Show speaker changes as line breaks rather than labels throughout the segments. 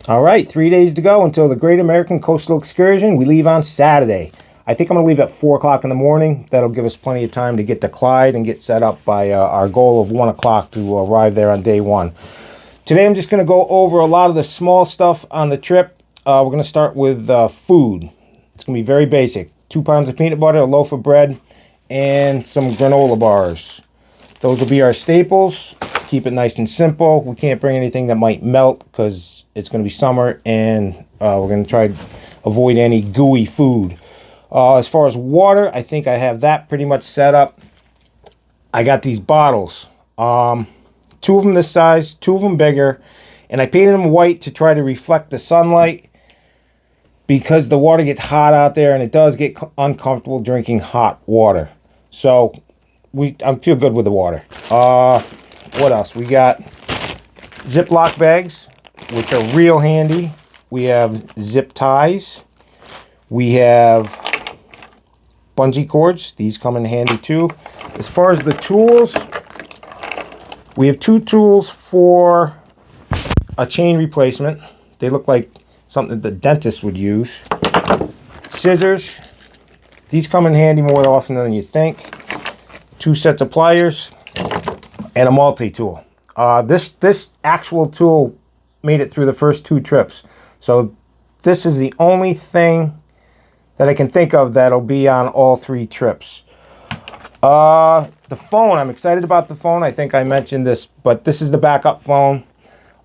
All right, 3 days to go until the Great American Coastal Excursion. We leave on Saturday. I think I'm going to leave at 4 o'clock in the morning. That'll give us plenty of time to get to Clyde and get set up by our goal of 1 o'clock to arrive there on day one. Today I'm just going to go over a lot of the small stuff on the trip. We're going to start with food. It's going to be very basic. 2 pounds of peanut butter, a loaf of bread, and some granola bars. Those will be our staples. Keep it nice and simple. We can't bring anything that might melt because it's going to be summer, and we're going to try to avoid any gooey food. As far as water, I think I have that pretty much set up. I got these bottles. 2 of them this size, 2 of them bigger, and I painted them white to try to reflect the sunlight because the water gets hot out there and it does get uncomfortable drinking hot water. So I feel good with the water. What else? We got Ziploc bags, which are real handy. We have zip ties. We have bungee cords. These come in handy too. As far as the tools, we have 2 tools for a chain replacement. They look like something the dentist would use. Scissors. These come in handy more often than you think. 2 sets of pliers and a multi-tool. This actual tool made it through the first 2 trips. So this is the only thing that I can think of that'll be on all 3 trips. The phone, I'm excited about the phone. I think I mentioned this, but this is the backup phone.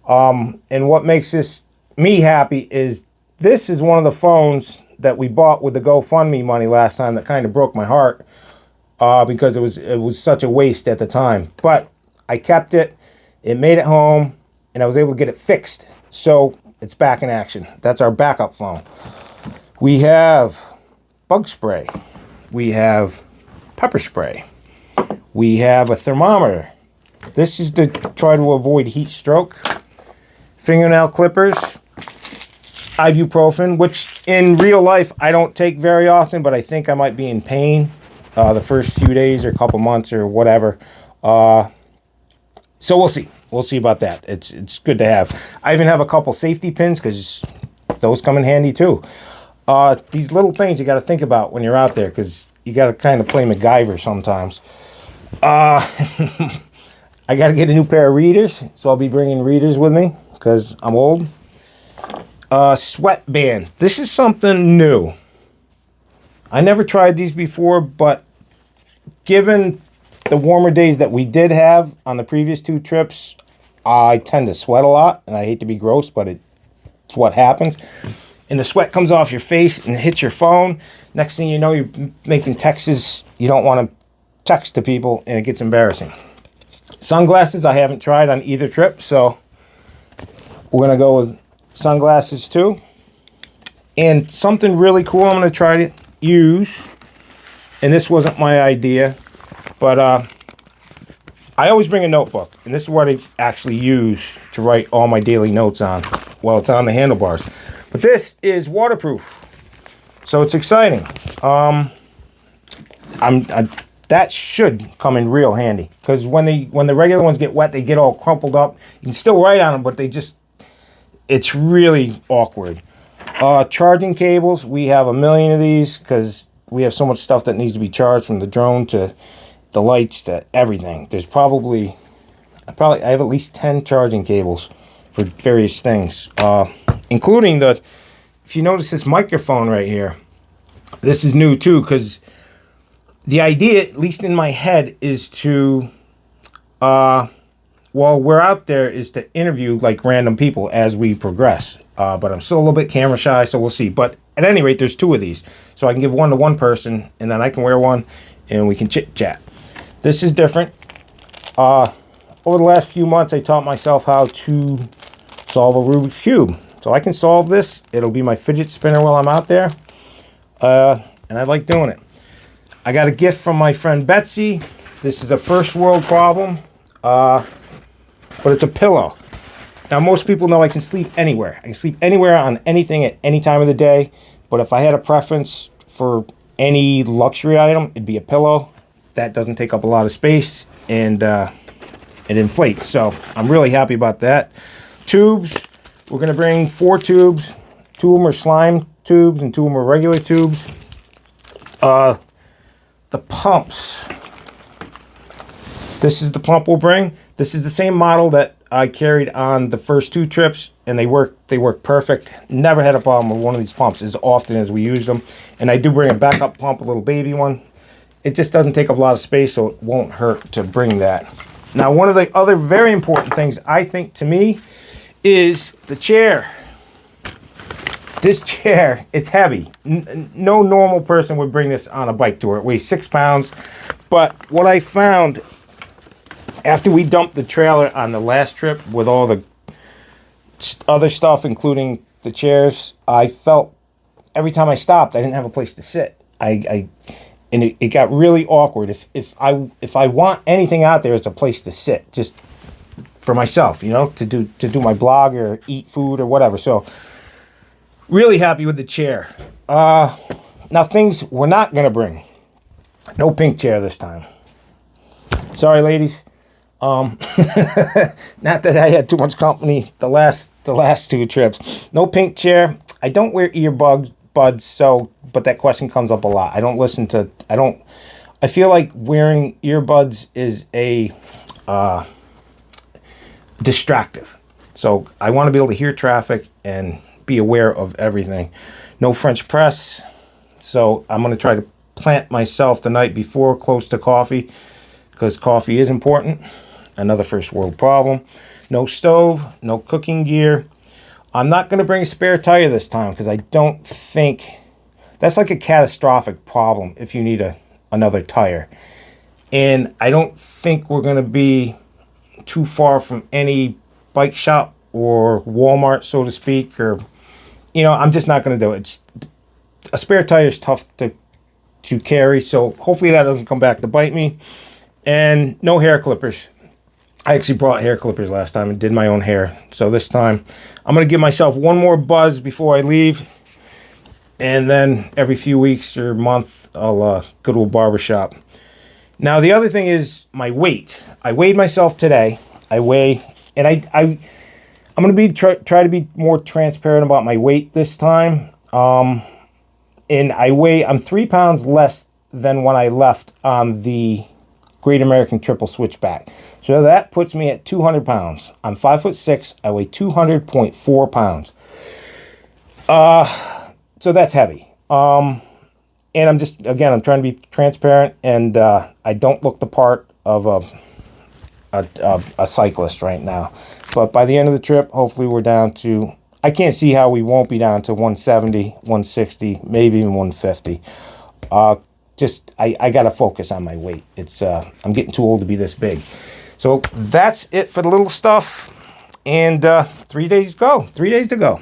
And what makes me happy is this is one of the phones that we bought with the GoFundMe money last time that kind of broke my heart because it was such a waste at the time. But I kept it, it made it home, and I was able to get it fixed. So it's back in action. That's our backup phone. We have bug spray. We have pepper spray. We have a thermometer. This is to try to avoid heat stroke. Fingernail clippers. Ibuprofen, which in real life I don't take very often, but I think I might be in pain the first few days or couple months or whatever. So we'll see. We'll see about that. It's good to have. I even have a couple safety pins because those come in handy too. These little things you got to think about when you're out there because you got to kind of play MacGyver sometimes. I got to get a new pair of readers, so I'll be bringing readers with me because I'm old. Sweatband. This is something new. I never tried these before, but given the warmer days that we did have on the previous 2 trips, I tend to sweat a lot, and I hate to be gross, but it's what happens. And the sweat comes off your face and hits your phone. Next thing you know, you're making texts you don't want to text to people, and it gets embarrassing. Sunglasses I haven't tried on either trip, so we're going to go with sunglasses too. And something really cool I'm going to try to use, and this wasn't my idea, but I always bring a notebook, and this is what I actually use to write all my daily notes on. Well, it's on the handlebars. But this is waterproof, so it's exciting. That should come in real handy because when the regular ones get wet, they get all crumpled up. You can still write on them, but it's really awkward. Charging cables, we have a million of these because we have so much stuff that needs to be charged, from the drone to the lights to everything. There's I have at least 10 charging cables for various things, including if you notice this microphone right here, this is new too, because the idea, at least in my head, is to, while we're out there, is to interview like random people as we progress. But I'm still a little bit camera shy, so we'll see. But at any rate, there's 2 of these. So I can give one to one person, and then I can wear one, and we can chit-chat. This is different. Over the last few months, I taught myself how to solve a Rubik's Cube. So I can solve this. It'll be my fidget spinner while I'm out there. And I like doing it. I got a gift from my friend Betsy. This is a first world problem, but it's a pillow. Now, most people know I can sleep anywhere. I can sleep anywhere on anything at any time of the day. But if I had a preference for any luxury item, it'd be a pillow. That doesn't take up a lot of space, and it inflates. So I'm really happy about that. Tubes, We're going to bring 4 tubes. 2 of them are slime tubes and 2 of them are regular tubes. The pumps. This is the pump we'll bring. This is the same model that I carried on the first 2 trips, and they work perfect. Never had a problem with one of these pumps as often as we used them. And I do bring a backup pump, a little baby one. It just doesn't take up a lot of space, so it won't hurt to bring that. Now, one of the other very important things, I think, to me, is the chair. This chair, it's heavy. No normal person would bring this on a bike tour. It weighs 6 pounds. But what I found after we dumped the trailer on the last trip with all the other stuff, including the chairs, I felt every time I stopped, I didn't have a place to sit. And it got really awkward. If I want anything out there, it's a place to sit, just for myself, you know, to do my blog or eat food or whatever. So really happy with the chair. Now, things we're not gonna bring. No pink chair this time. Sorry, ladies. Not that I had too much company the last 2 trips. No pink chair. I don't wear earbuds, so but that question comes up a lot. I feel like wearing earbuds is a distractive. So I want to be able to hear traffic and be aware of everything. No French press. So I'm going to try to plant myself the night before close to coffee, because coffee is important. Another first world problem. No stove, no cooking gear. I'm not going to bring a spare tire this time, because I don't think that's like a catastrophic problem if you need another tire. And I don't think we're going to be too far from any bike shop or Walmart, so to speak, or, you know, I'm just not going to do it. A spare tire is tough to carry, so hopefully that doesn't come back to bite me. And no hair clippers. I actually brought hair clippers last time and did my own hair. So this time I'm going to give myself one more buzz before I leave. And then every few weeks or month, I'll go to a barber shop. Now, the other thing is my weight. I weighed myself today. I'm going to try to be more transparent about my weight this time. And I'm 3 pounds less than when I left on the Great American Triple Switchback. So that puts me at 200 pounds. I'm 5'6". I weigh 200.4 pounds. So that's heavy. And I'm trying to be transparent, and I don't look the part of a cyclist right now. But by the end of the trip, hopefully we're down to, I can't see how we won't be down to 170, 160, maybe even 150. I got to focus on my weight. I'm getting too old to be this big. So that's it for the little stuff. And 3 days to go.